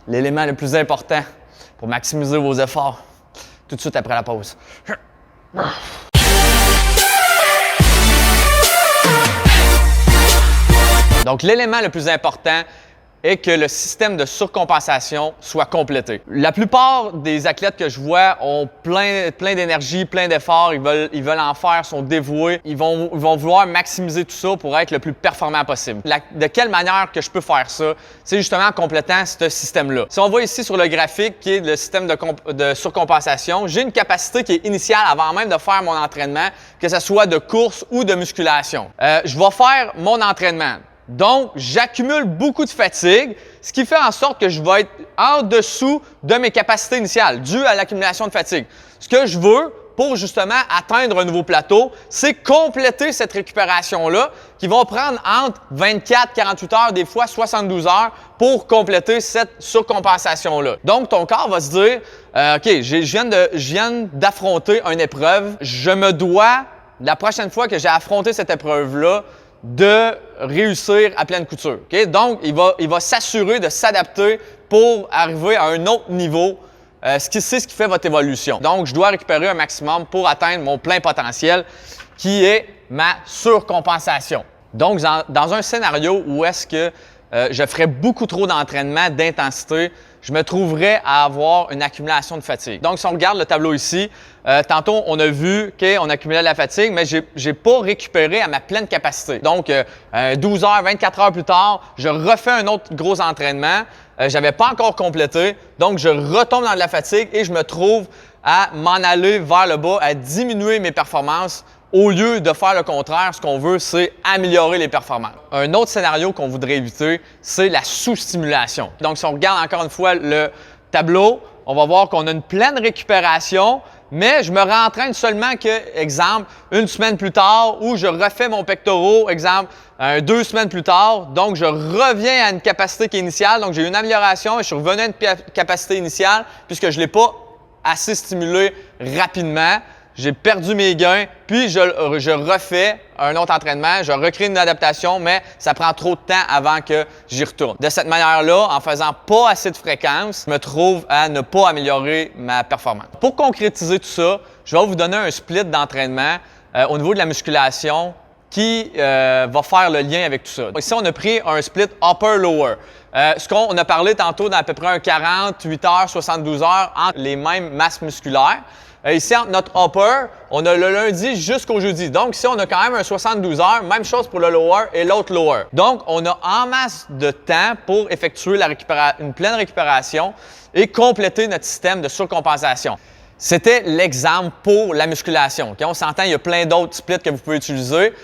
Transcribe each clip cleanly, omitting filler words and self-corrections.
l'élément le plus important pour maximiser vos efforts, tout de suite après la pause. Donc, l'élément le plus important est que le système de surcompensation soit complété. La plupart des athlètes que je vois ont plein d'énergie, plein d'efforts, ils veulent en faire, sont dévoués, ils vont vouloir maximiser tout ça pour être le plus performant possible. De quelle manière que je peux faire ça? C'est justement en complétant ce système-là. Si on voit ici sur le graphique qui est le système de surcompensation, j'ai une capacité qui est initiale avant même de faire mon entraînement, que ce soit de course ou de musculation. Je vais faire mon entraînement. Donc, j'accumule beaucoup de fatigue, ce qui fait en sorte que je vais être en dessous de mes capacités initiales, dues à l'accumulation de fatigue. Ce que je veux pour justement atteindre un nouveau plateau, c'est compléter cette récupération-là qui va prendre entre 24, 48 heures, des fois 72 heures pour compléter cette surcompensation-là. Donc, ton corps va se dire, OK, je viens d'affronter une épreuve, je me dois, la prochaine fois que j'ai affronté cette épreuve-là, de réussir à pleine couture. Okay? Donc, il va s'assurer de s'adapter pour arriver à un autre niveau. C'est ce qui fait votre évolution. Donc, je dois récupérer un maximum pour atteindre mon plein potentiel, qui est ma surcompensation. Donc, dans un scénario où est-ce que je ferais beaucoup trop d'entraînement, d'intensité, je me trouverais à avoir une accumulation de fatigue. Donc, si on regarde le tableau ici, tantôt, on a vu qu'on accumulait de la fatigue, mais je n'ai pas récupéré à ma pleine capacité. Donc, 12 heures, 24 heures plus tard, je refais un autre gros entraînement. Je n'avais pas encore complété, donc je retombe dans de la fatigue et je me trouve à m'en aller vers le bas, à diminuer mes performances. Au lieu de faire le contraire, ce qu'on veut, c'est améliorer les performances. Un autre scénario qu'on voudrait éviter, c'est la sous-stimulation. Donc, si on regarde encore une fois le tableau, on va voir qu'on a une pleine récupération, mais je me rentraîne seulement que, exemple, une semaine plus tard, ou je refais mon pectoral, exemple, 2 semaines plus tard. Donc, je reviens à une capacité qui est initiale. Donc, j'ai eu une amélioration et je suis revenu à une capacité initiale puisque je ne l'ai pas assez stimulé rapidement. J'ai perdu mes gains, puis je refais un autre entraînement, je recrée une adaptation, mais ça prend trop de temps avant que j'y retourne. De cette manière-là, en faisant pas assez de fréquence, je me trouve à ne pas améliorer ma performance. Pour concrétiser tout ça, je vais vous donner un split d'entraînement au niveau de la musculation qui va faire le lien avec tout ça. Ici, on a pris un split upper-lower. Ce qu'on a parlé tantôt dans à peu près un 48 heures, 72 heures entre les mêmes masses musculaires. Ici, entre notre upper, on a le lundi jusqu'au jeudi. Donc, ici, on a quand même un 72 heures. Même chose pour le lower et l'autre lower. Donc, on a en masse de temps pour effectuer une pleine récupération et compléter notre système de surcompensation. C'était l'exemple pour la musculation. Okay? On s'entend, il y a plein d'autres splits que vous pouvez utiliser.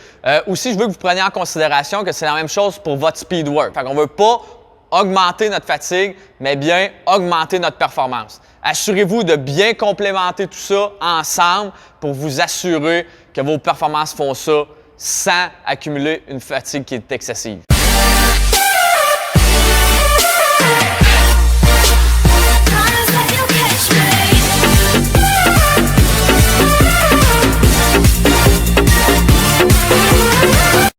Aussi, je veux que vous preniez en considération que c'est la même chose pour votre speed work. Fait qu'on ne veut pas augmenter notre fatigue, mais bien augmenter notre performance. Assurez-vous de bien complémenter tout ça ensemble pour vous assurer que vos performances font ça sans accumuler une fatigue qui est excessive.